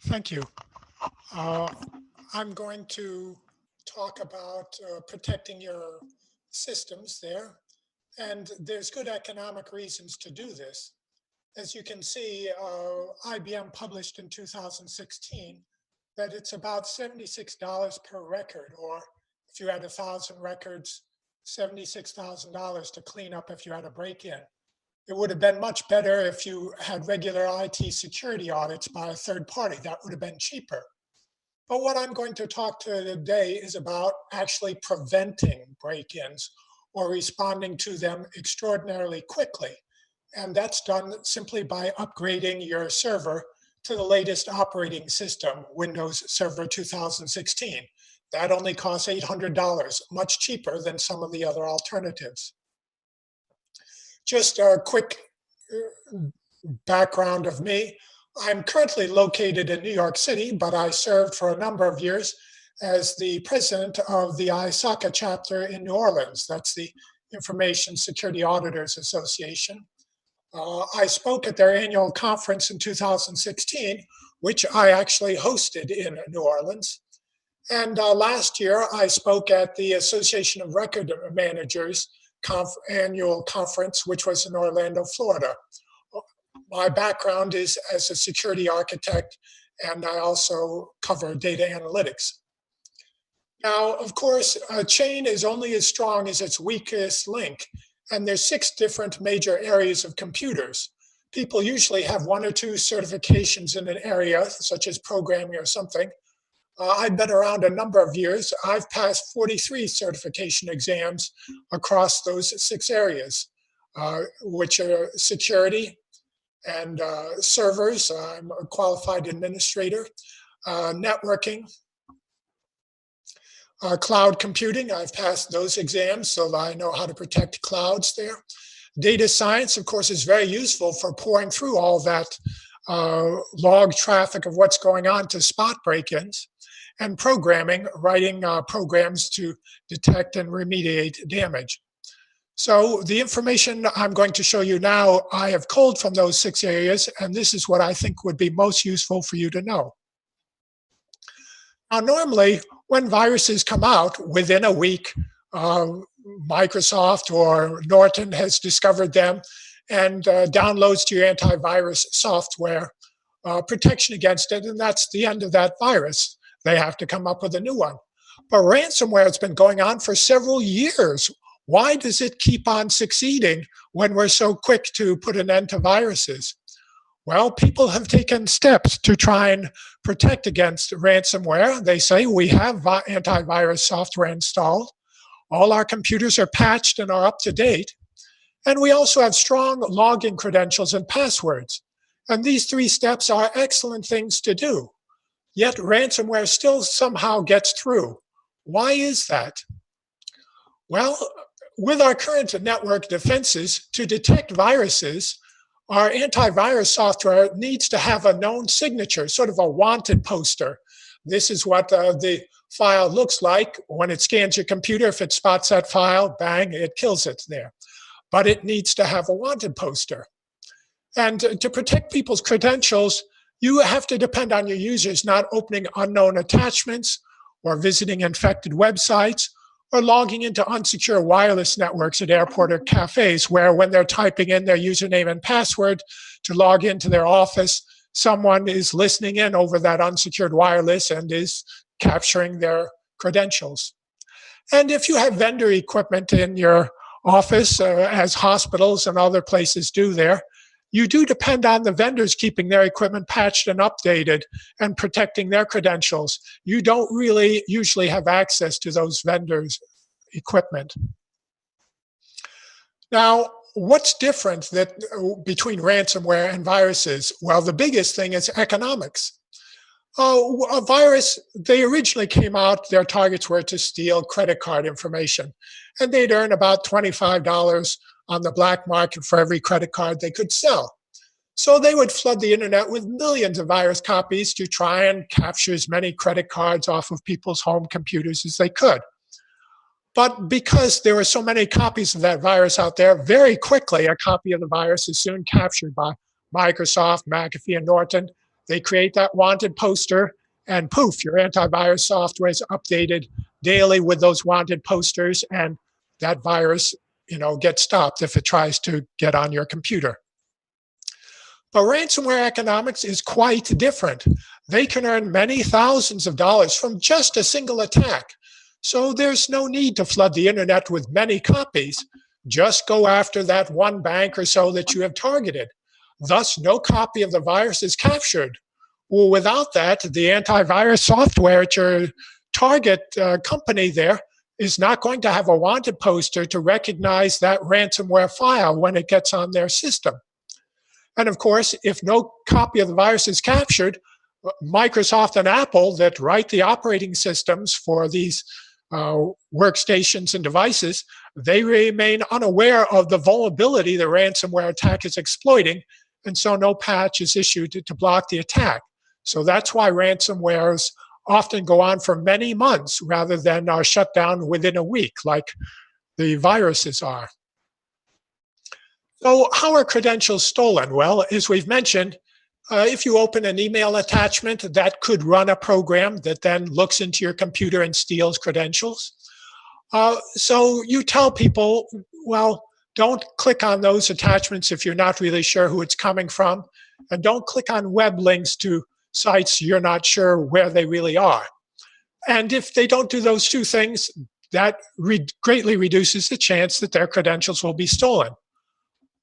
Thank you. Uh, I'm going to talk about protecting your systems there. And there's good economic reasons to do this. As you can see, IBM published in 2016 that it's about $76 per record, or if you had 1,000 records, $76,000 to clean up if you had a break-in. It would have been much better if you had regular IT security audits by a third party. That would have been cheaper. But what I'm going to talk to today is about actually preventing break-ins or responding to them extraordinarily quickly. And that's done simply by upgrading your server to the latest operating system, Windows Server 2016. That only costs $800, much cheaper than some of the other alternatives. Just a quick background of me. I'm currently located in New York City, but I served for a number of years as the president of the ISACA chapter in New Orleans. That's the Information Security Auditors Association. I spoke at their annual conference in 2016, which I actually hosted in New Orleans. And last year, I spoke at the Association of Record Managers annual conference, which was in Orlando, Florida. My background is as a security architect, and I also cover data analytics. Now, of course, a chain is only as strong as its weakest link, and there's 6 different major areas of computers. People usually have 1 or 2 certifications in an area, such as programming or something. I've been around a number of years. I've passed 43 certification exams across those 6 areas, which are security and servers. I'm a qualified administrator, networking, cloud computing. I've passed those exams, so I know how to protect clouds there. Data science, of course, is very useful for pouring through all that log traffic of what's going on to spot break-ins. And programming, writing programs to detect and remediate damage. So the information I'm going to show you now, I have culled from those 6 areas, and this is what I think would be most useful for you to know. Now, normally, when viruses come out within a week, Microsoft or Norton has discovered them and downloads to your antivirus software protection against it, and that's the end of that virus. They have to come up with a new one. But ransomware has been going on for several years. Why does it keep on succeeding when we're so quick to put an end to viruses? Well, people have taken steps to try and protect against ransomware. They say we have antivirus software installed. All our computers are patched and are up to date. And we also have strong login credentials and passwords. And these 3 steps are excellent things to do. Yet ransomware still somehow gets through. Why is that? Well, with our current network defenses, to detect viruses, our antivirus software needs to have a known signature, sort of a wanted poster. This is what the file looks like. When it scans your computer, if it spots that file, bang, it kills it there. But it needs to have a wanted poster. And to protect people's credentials, you have to depend on your users not opening unknown attachments or visiting infected websites or logging into unsecure wireless networks at airport or cafes where when they're typing in their username and password to log into their office, someone is listening in over that unsecured wireless and is capturing their credentials. And if you have vendor equipment in your office, as hospitals and other places do there, you do depend on the vendors keeping their equipment patched and updated and protecting their credentials. You don't really usually have access to those vendors' equipment. Now, what's different between ransomware and viruses? Well, the biggest thing is economics. A virus, they originally came out, their targets were to steal credit card information, and they'd earn about $25 on the black market for every credit card they could sell. So they would flood the internet with millions of virus copies to try and capture as many credit cards off of people's home computers as they could. But because there were so many copies of that virus out there, very quickly a copy of the virus is soon captured by Microsoft, McAfee, and Norton. They create that wanted poster, and poof, your antivirus software is updated daily with those wanted posters, and that virus, gets stopped if it tries to get on your computer. But ransomware economics is quite different. They can earn many thousands of dollars from just a single attack. So there's no need to flood the internet with many copies. Just go after that one bank or so that you have targeted. Thus, no copy of the virus is captured. Well, without that, the antivirus software at your target company there is not going to have a wanted poster to recognize that ransomware file when it gets on their system. And of course, if no copy of the virus is captured, Microsoft and Apple that write the operating systems for these workstations and devices, they remain unaware of the vulnerability the ransomware attack is exploiting, and so no patch is issued to block the attack. So that's why ransomwares often go on for many months rather than are shut down within a week like the viruses are. So how are credentials stolen? Well, as we've mentioned, if you open an email attachment, that could run a program that then looks into your computer and steals credentials. So you tell people, well, don't click on those attachments if you're not really sure who it's coming from, and don't click on web links to sites you're not sure where they really are. And if they don't do those two things, that greatly reduces the chance that their credentials will be stolen.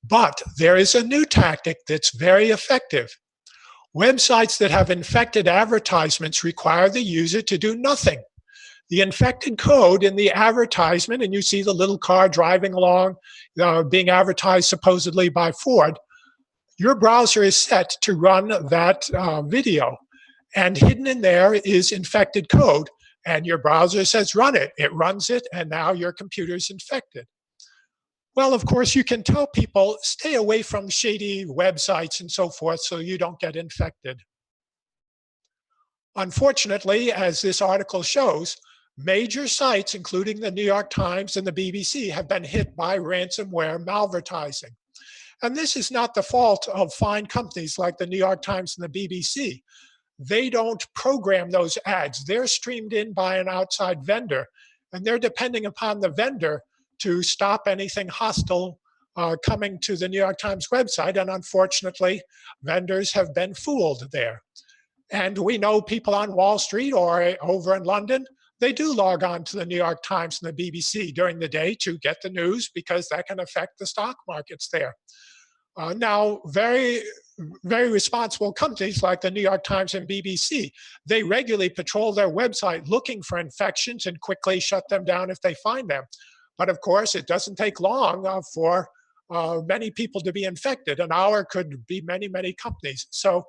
But there is a new tactic that's very effective. Websites that have infected advertisements require the user to do nothing. The infected code in the advertisement, and you see the little car driving along, being advertised supposedly by Ford, your browser is set to run that video. And hidden in there is infected code, and your browser says run it. It runs it, and now your computer is infected. Well, of course, you can tell people, stay away from shady websites and so forth so you don't get infected. Unfortunately, as this article shows, major sites, including the New York Times and the BBC, have been hit by ransomware malvertising. And this is not the fault of fine companies like the New York Times and the BBC. They don't program those ads. They're streamed in by an outside vendor, and they're depending upon the vendor to stop anything hostile coming to the New York Times website. And unfortunately, vendors have been fooled there. And we know people on Wall Street or over in London, they do log on to the New York Times and the BBC during the day to get the news because that can affect the stock markets there. Now, very responsible companies like the New York Times and BBC, they regularly patrol their website looking for infections and quickly shut them down if they find them. But of course, it doesn't take long for many people to be infected. An hour could be many, many companies. So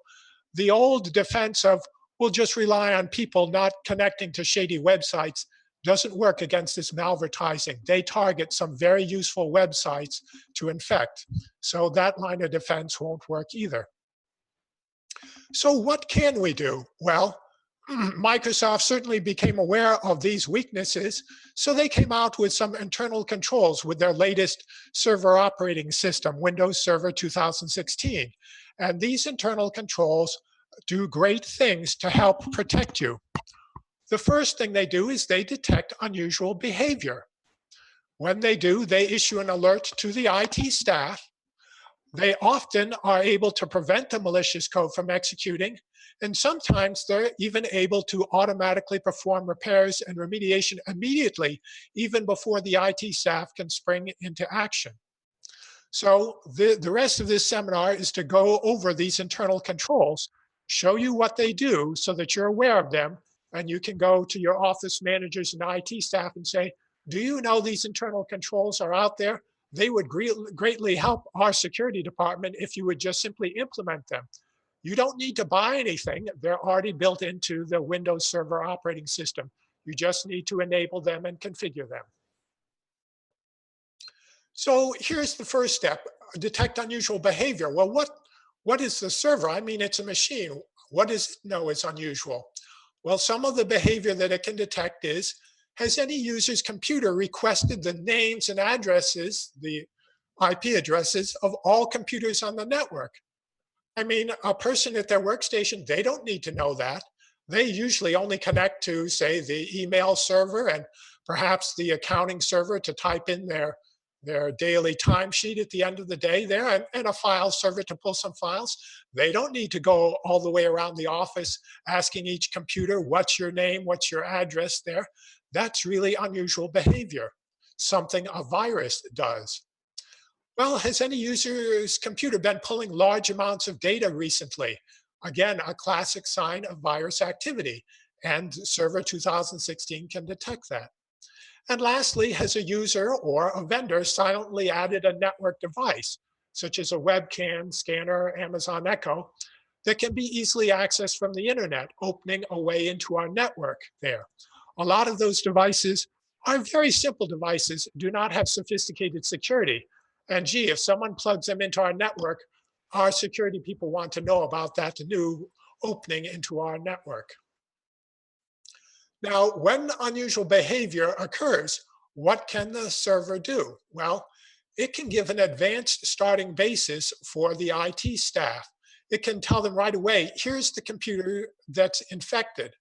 the old defense of we'll just rely on people not connecting to shady websites doesn't work against this malvertising. They target some very useful websites to infect. So that line of defense won't work either. So what can we do? Well, Microsoft certainly became aware of these weaknesses, so they came out with some internal controls with their latest server operating system, Windows Server 2016. And these internal controls do great things to help protect you. The first thing they do is they detect unusual behavior. When they do, they issue an alert to the IT staff. They often are able to prevent the malicious code from executing, and sometimes they're even able to automatically perform repairs and remediation immediately, even before the IT staff can spring into action. So the rest of this seminar is to go over these internal controls, show you what they do so that you're aware of them, and you can go to your office managers and IT staff and say, do you know these internal controls are out there? They would greatly help our security department if you would just simply implement them. You don't need to buy anything. They're already built into the Windows Server operating system. You just need to enable them and configure them. So here's the first step, detect unusual behavior. Well, what is the server? I mean, it's a machine. What does it know is unusual? Well, some of the behavior that it can detect is, has any user's computer requested the names and addresses, the IP addresses of all computers on the network? I mean, a person at their workstation, they don't need to know that. They usually only connect to, say, the email server and perhaps the accounting server to type in their daily timesheet at the end of the day there, and a file server to pull some files. They don't need to go all the way around the office asking each computer, what's your name, what's your address there. That's really unusual behavior, something a virus does. Well, has any user's computer been pulling large amounts of data recently? Again, a classic sign of virus activity, and Server 2016 can detect that. And lastly, has a user or a vendor silently added a network device, such as a webcam, scanner, Amazon Echo, that can be easily accessed from the internet, opening a way into our network there. A lot of those devices are very simple devices, do not have sophisticated security. And gee, if someone plugs them into our network, our security people want to know about that new opening into our network. Now, when unusual behavior occurs, what can the server do? Well, it can give an advanced starting basis for the IT staff. It can tell them right away, here's the computer that's infected.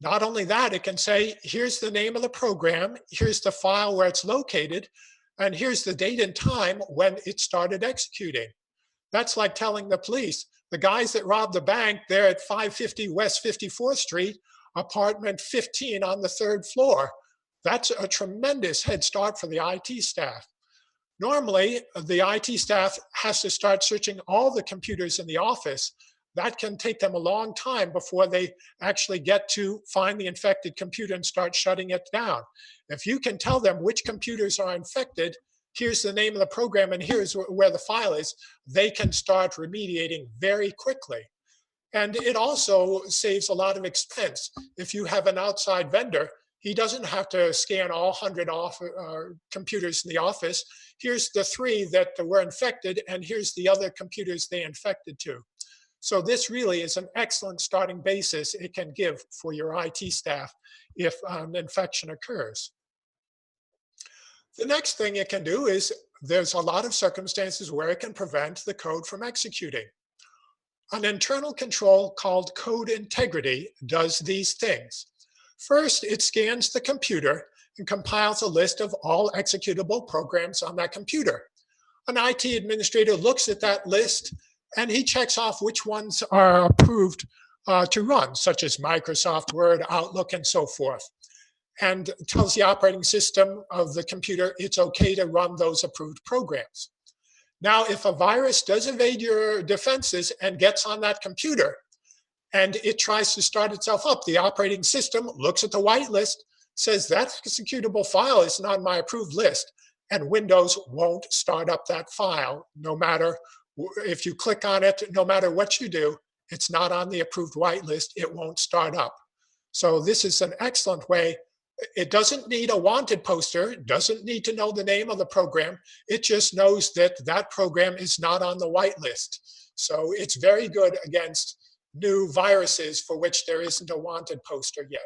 Not only that, it can say, here's the name of the program, here's the file where it's located, and here's the date and time when it started executing. That's like telling the police, the guys that robbed the bank, they're at 550 West 54th Street, apartment 15 on the 3rd floor. That's a tremendous head start for the IT staff. Normally, the IT staff has to start searching all the computers in the office. That can take them a long time before they actually get to find the infected computer and start shutting it down. If you can tell them which computers are infected, here's the name of the program, and here's where the file is, they can start remediating very quickly. And it also saves a lot of expense. If you have an outside vendor, he doesn't have to scan all 100 computers in the office. Here's the 3 that were infected, and here's the other computers they infected to. So this really is an excellent starting basis it can give for your IT staff if an infection occurs. The next thing it can do is there's a lot of circumstances where it can prevent the code from executing. An internal control called code integrity does these things. First, it scans the computer and compiles a list of all executable programs on that computer. An IT administrator looks at that list and he checks off which ones are approved to run, such as Microsoft Word, Outlook, and so forth, and tells the operating system of the computer it's okay to run those approved programs. Now, if a virus does evade your defenses and gets on that computer and it tries to start itself up, the operating system looks at the whitelist, says that executable file isn't on my approved list, and Windows won't start up that file. No matter if you click on it, no matter what you do, it's not on the approved whitelist, it won't start up. So this is an excellent way. It doesn't need a wanted poster, doesn't need to know the name of the program. It just knows that that program is not on the whitelist. So it's very good against new viruses for which there isn't a wanted poster yet.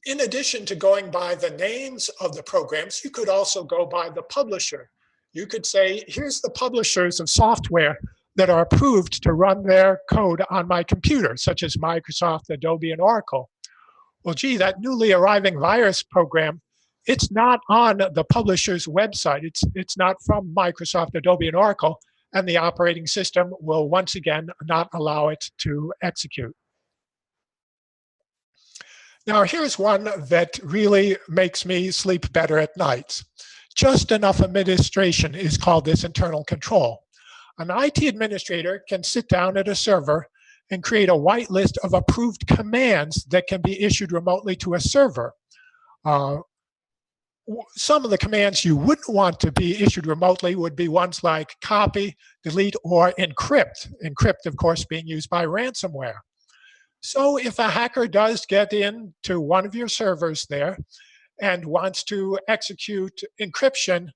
In addition to going by the names of the programs, you could also go by the publisher. You could say, here's the publishers of software that are approved to run their code on my computer, such as Microsoft, Adobe, and Oracle. Well, gee, that newly arriving virus program, it's not on the publisher's website. It's not from Microsoft, Adobe, and Oracle, and the operating system will once again not allow it to execute. Now, here's one that really makes me sleep better at night. Just enough administration is called this internal control. An IT administrator can sit down at a server and create a whitelist of approved commands that can be issued remotely to a server. Some of the commands you wouldn't want to be issued remotely would be ones like copy, delete, or encrypt. Encrypt, of course, being used by ransomware. So if a hacker does get into one of your servers there and wants to execute encryption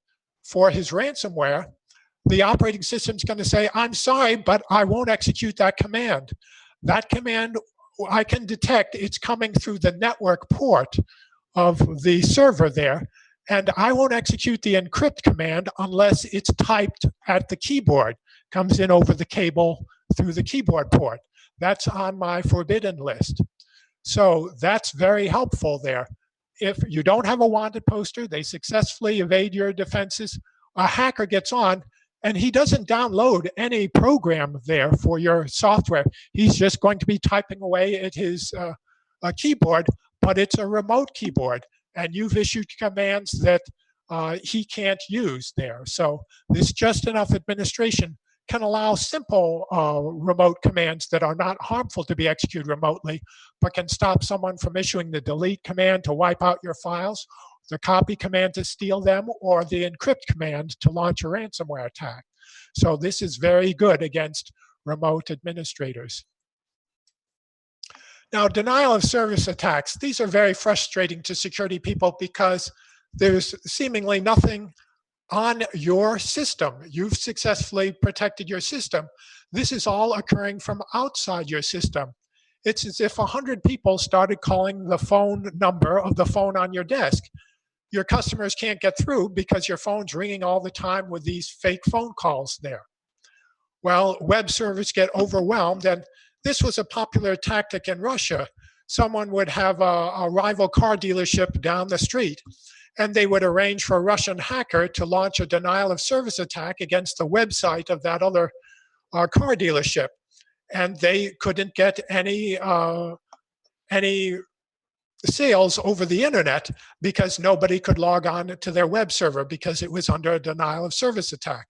for his ransomware, the operating system is going to say, I'm sorry, but I won't execute that command. That command, I can detect it's coming through the network port of the server there, And I won't execute the encrypt command unless it's typed at the keyboard, comes in over the cable through the keyboard port. That's on my forbidden list. So that's very helpful there. If you don't have a wanted poster, they successfully evade your defenses, a hacker gets on and he doesn't download any program there for your software. He's just going to be typing away at his keyboard, but it's a remote keyboard, and you've issued commands that he can't use there. So this just enough administration can allow simple remote commands that are not harmful to be executed remotely, but can stop someone from issuing the delete command to wipe out your files, the copy command to steal them, or the encrypt command to launch a ransomware attack. So this is very good against remote administrators. Now, denial of service attacks. These are very frustrating to security people because there's seemingly nothing on your system. You've successfully protected your system. This is all occurring from outside your system. It's as if 100 people started calling the phone number of the phone on your desk. Your customers can't get through because your phone's ringing all the time with these fake phone calls there. Well, web servers get overwhelmed, and this was a popular tactic in Russia. Someone would have a rival car dealership down the street, and they would arrange for a Russian hacker to launch a denial of service attack against the website of that other car dealership. And they couldn't get any sales over the internet because nobody could log on to their web server because it was under a denial of service attack.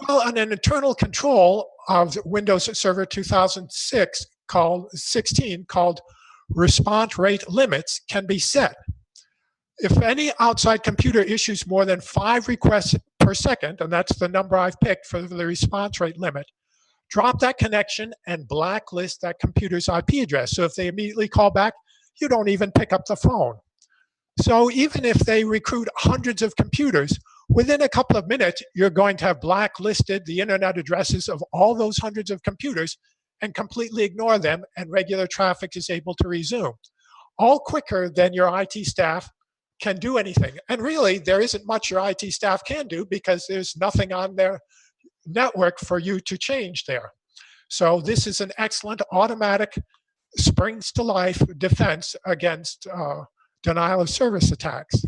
Well, an internal control of Windows Server 2016 called response rate limits can be set. If any outside computer issues more than 5 requests per second, and that's the number I've picked for the response rate limit, drop that connection and blacklist that computer's IP address. So if they immediately call back, you don't even pick up the phone. So even if they recruit hundreds of computers, within a couple of minutes, you're going to have blacklisted the internet addresses of all those hundreds of computers and completely ignore them, and regular traffic is able to resume. All quicker than your IT staff can do anything. And really, there isn't much your IT staff can do because there's nothing on their network for you to change there. So this is an excellent automatic springs to life defense against denial of service attacks.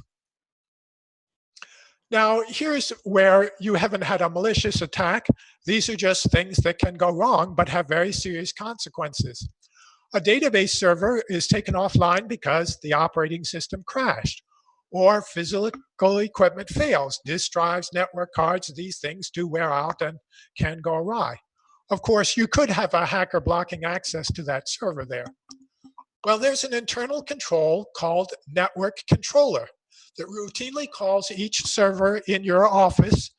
Now, here's where you haven't had a malicious attack. These are just things that can go wrong but have very serious consequences. A database server is taken offline because the operating system crashed, or physical equipment fails. Disk drives, network cards, these things do wear out and can go awry. Of course, you could have a hacker blocking access to that server there. Well, there's an internal control called network controller that routinely calls each server in your office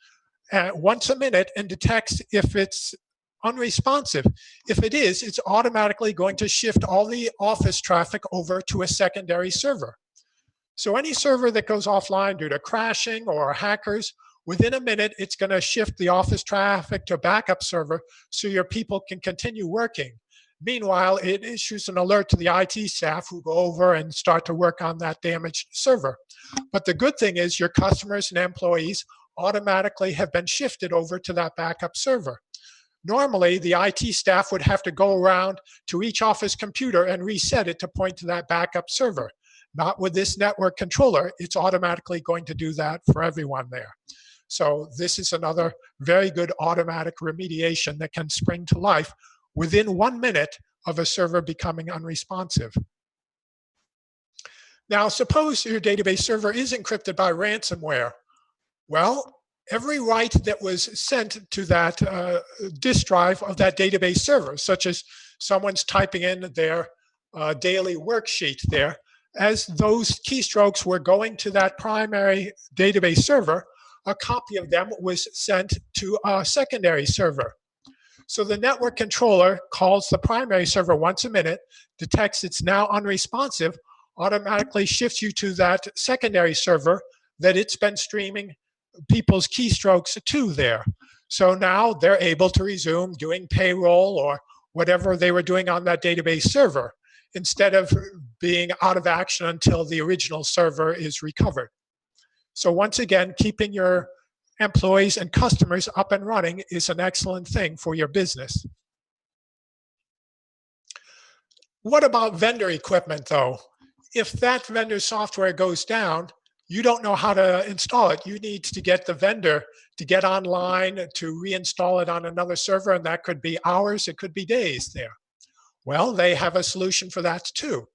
once a minute and detects if it's unresponsive. If it is, it's automatically going to shift all the office traffic over to a secondary server. So any server that goes offline due to crashing or hackers, within a minute, it's going to shift the office traffic to a backup server so your people can continue working. Meanwhile, it issues an alert to the IT staff who go over and start to work on that damaged server. But the good thing is your customers and employees automatically have been shifted over to that backup server. Normally, the IT staff would have to go around to each office computer and reset it to point to that backup server. Not with this network controller, it's automatically going to do that for everyone there. So this is another very good automatic remediation that can spring to life within 1 minute of a server becoming unresponsive. Now, suppose your database server is encrypted by ransomware. Well, every write that was sent to that disk drive of that database server, such as someone's typing in their daily worksheet there, as those keystrokes were going to that primary database server, a copy of them was sent to a secondary server. So the network controller calls the primary server once a minute, detects it's now unresponsive, automatically shifts you to that secondary server that it's been streaming people's keystrokes to there. So now they're able to resume doing payroll or whatever they were doing on that database server, instead of being out of action until the original server is recovered. So once again, keeping your employees and customers up and running is an excellent thing for your business. What about vendor equipment though? If that vendor software goes down, you don't know how to install it. You need to get the vendor to get online to reinstall it on another server, and that could be hours, it could be days there. Well, they have a solution for that too.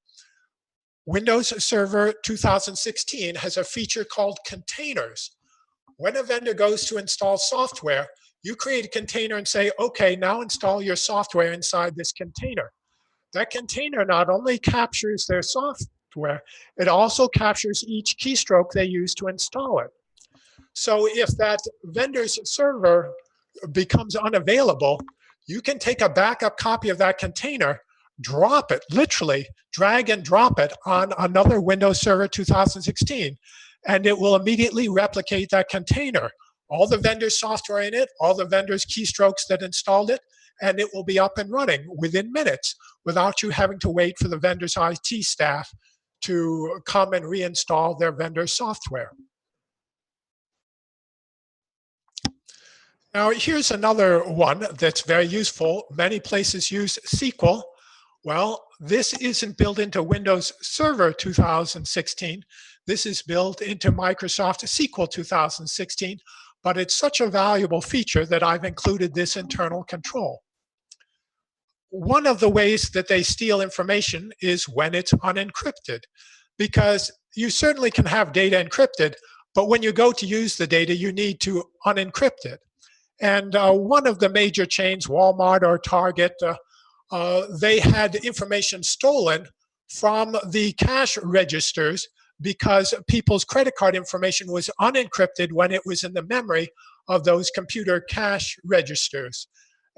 Windows Server 2016 has a feature called containers. When a vendor goes to install software, you create a container and say, okay, now install your software inside this container. That container not only captures their software, it also captures each keystroke they use to install it. So if that vendor's server becomes unavailable, you can take a backup copy of that container, drop it, literally drag and drop it on another Windows Server 2016, and it will immediately replicate that container. All the vendor's software in it, all the vendor's keystrokes that installed it, and it will be up and running within minutes without you having to wait for the vendor's IT staff to come and reinstall their vendor software. Now, here's another one that's very useful. Many places use SQL. Well, this isn't built into Windows Server 2016. This is built into Microsoft SQL 2016, but it's such a valuable feature that I've included this internal control. One of the ways that they steal information is when it's unencrypted, because you certainly can have data encrypted, but when you go to use the data, you need to unencrypt it. And one of the major chains, Walmart or Target, they had information stolen from the cash registers because people's credit card information was unencrypted when it was in the memory of those computer cash registers.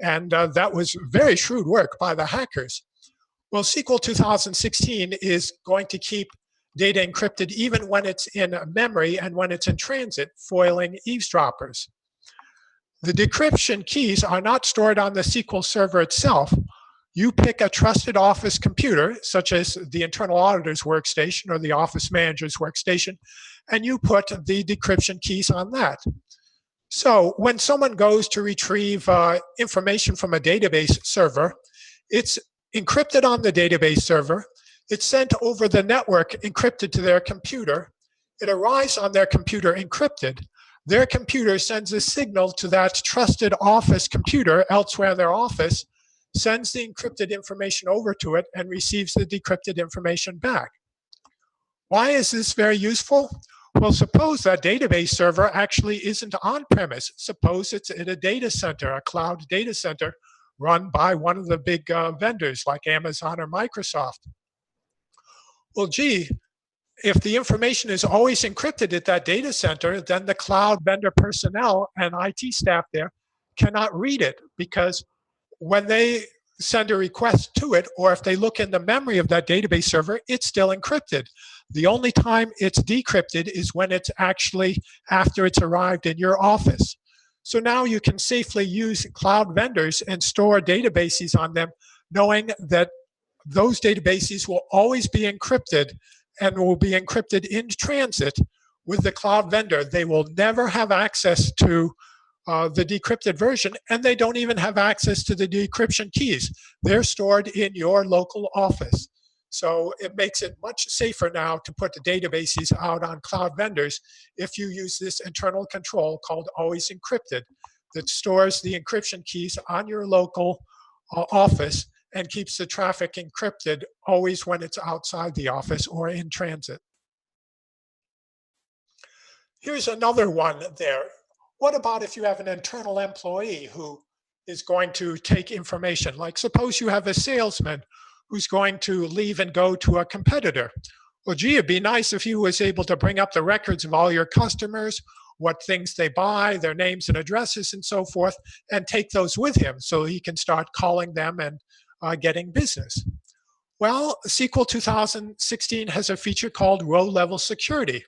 And that was very shrewd work by the hackers. Well, SQL 2016 is going to keep data encrypted even when it's in memory and when it's in transit, foiling eavesdroppers. The decryption keys are not stored on the SQL server itself. You pick a trusted office computer, such as the internal auditor's workstation or the office manager's workstation, and you put the decryption keys on that. So when someone goes to retrieve information from a database server, it's encrypted on the database server, it's sent over the network encrypted to their computer, it arrives on their computer encrypted. Their computer sends a signal to that trusted office computer elsewhere in their office, sends the encrypted information over to it, and receives the decrypted information back. Why is this very useful? Well, suppose that database server actually isn't on-premise. Suppose it's in a data center, a cloud data center run by one of the big vendors like Amazon or Microsoft. Well, gee, if the information is always encrypted at that data center, then the cloud vendor personnel and IT staff there cannot read it, because when they send a request to it, or if they look in the memory of that database server, it's still encrypted. The only time it's decrypted is when it's actually after it's arrived in your office. So now you can safely use cloud vendors and store databases on them, knowing that those databases will always be encrypted and will be encrypted in transit with the cloud vendor. They will never have access to the decrypted version, and they don't even have access to the decryption keys. They're stored in your local office. So it makes it much safer now to put the databases out on cloud vendors if you use this internal control called Always Encrypted that stores the encryption keys on your local office and keeps the traffic encrypted always when it's outside the office or in transit. Here's another one there. What about if you have an internal employee who is going to take information? Like suppose you have a salesman who's going to leave and go to a competitor. Well, gee, it'd be nice if he was able to bring up the records of all your customers, what things they buy, their names and addresses and so forth, and take those with him so he can start calling them and getting business. Well, SQL 2016 has a feature called row-level security,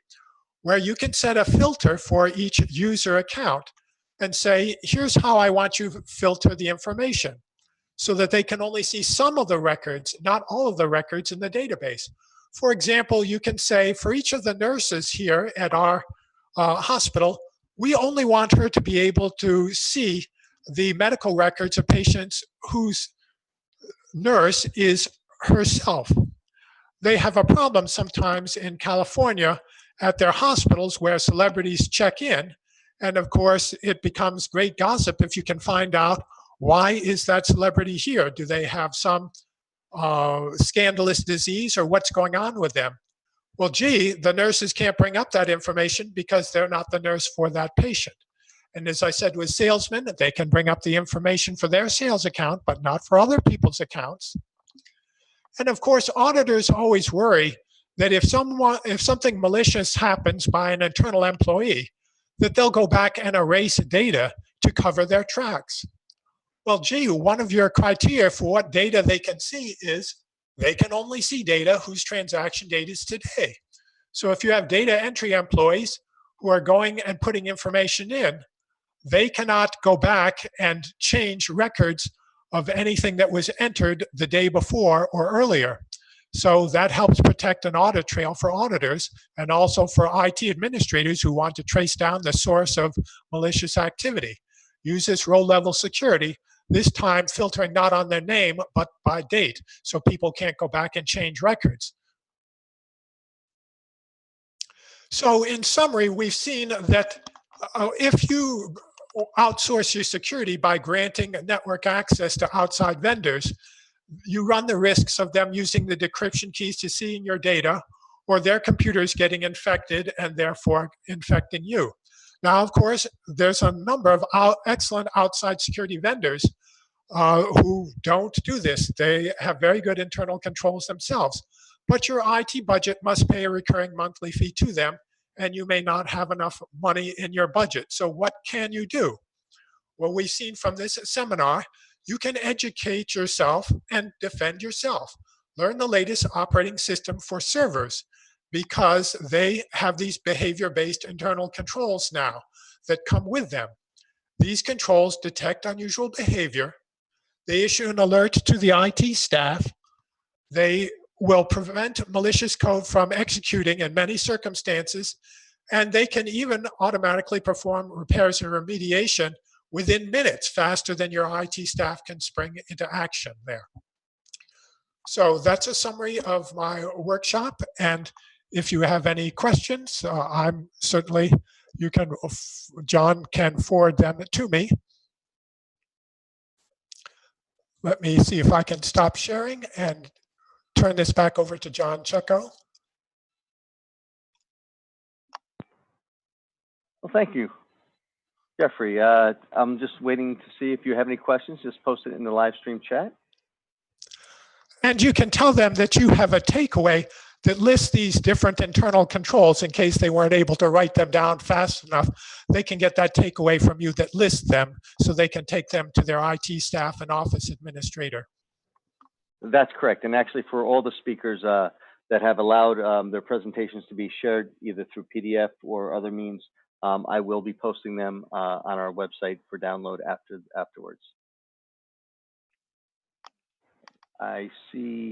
where you can set a filter for each user account and say, here's how I want you to filter the information, so that they can only see some of the records, not all of the records in the database. For example, you can say for each of the nurses here at our hospital, we only want her to be able to see the medical records of patients whose nurse is herself. They have a problem sometimes in California at their hospitals where celebrities check in. And of course, it becomes great gossip if you can find out, why is that celebrity here? Do they have some scandalous disease, or what's going on with them? Well, gee, the nurses can't bring up that information because they're not the nurse for that patient. And as I said with salesmen, they can bring up the information for their sales account, but not for other people's accounts. And of course, auditors always worry that if something malicious happens by an internal employee, that they'll go back and erase data to cover their tracks. Well, gee, one of your criteria for what data they can see is they can only see data whose transaction date is today. So if you have data entry employees who are going and putting information in, they cannot go back and change records of anything that was entered the day before or earlier. So that helps protect an audit trail for auditors and also for IT administrators who want to trace down the source of malicious activity. Use this row-level security, this time filtering not on their name, but by date, so people can't go back and change records. So in summary, we've seen that if you outsource your security by granting network access to outside vendors, you run the risks of them using the decryption keys to seeing your data, or their computers getting infected and therefore infecting you. Now, of course, there's a number of excellent outside security vendors who don't do this. They have very good internal controls themselves. But your IT budget must pay a recurring monthly fee to them, and you may not have enough money in your budget. So what can you do? Well, we've seen from this seminar, you can educate yourself and defend yourself. Learn the latest operating system for servers, because they have these behavior-based internal controls now that come with them. These controls detect unusual behavior. They issue an alert to the IT staff. They will prevent malicious code from executing in many circumstances, and they can even automatically perform repairs and remediation within minutes, faster than your IT staff can spring into action there. So that's a summary of my workshop, and if you have any questions, I'm certainly, John can forward them to me. Let me see if I can stop sharing and turn this back over to John Chucko. Well, thank you, Jeffrey. I'm just waiting to see if you have any questions. Just post it in the live stream chat. And you can tell them that you have a takeaway that lists these different internal controls in case they weren't able to write them down fast enough. They can get that takeaway from you that lists them, so they can take them to their IT staff and office administrator. That's correct. And actually, for all the speakers that have allowed their presentations to be shared either through PDF or other means, I will be posting them on our website for download afterwards. I see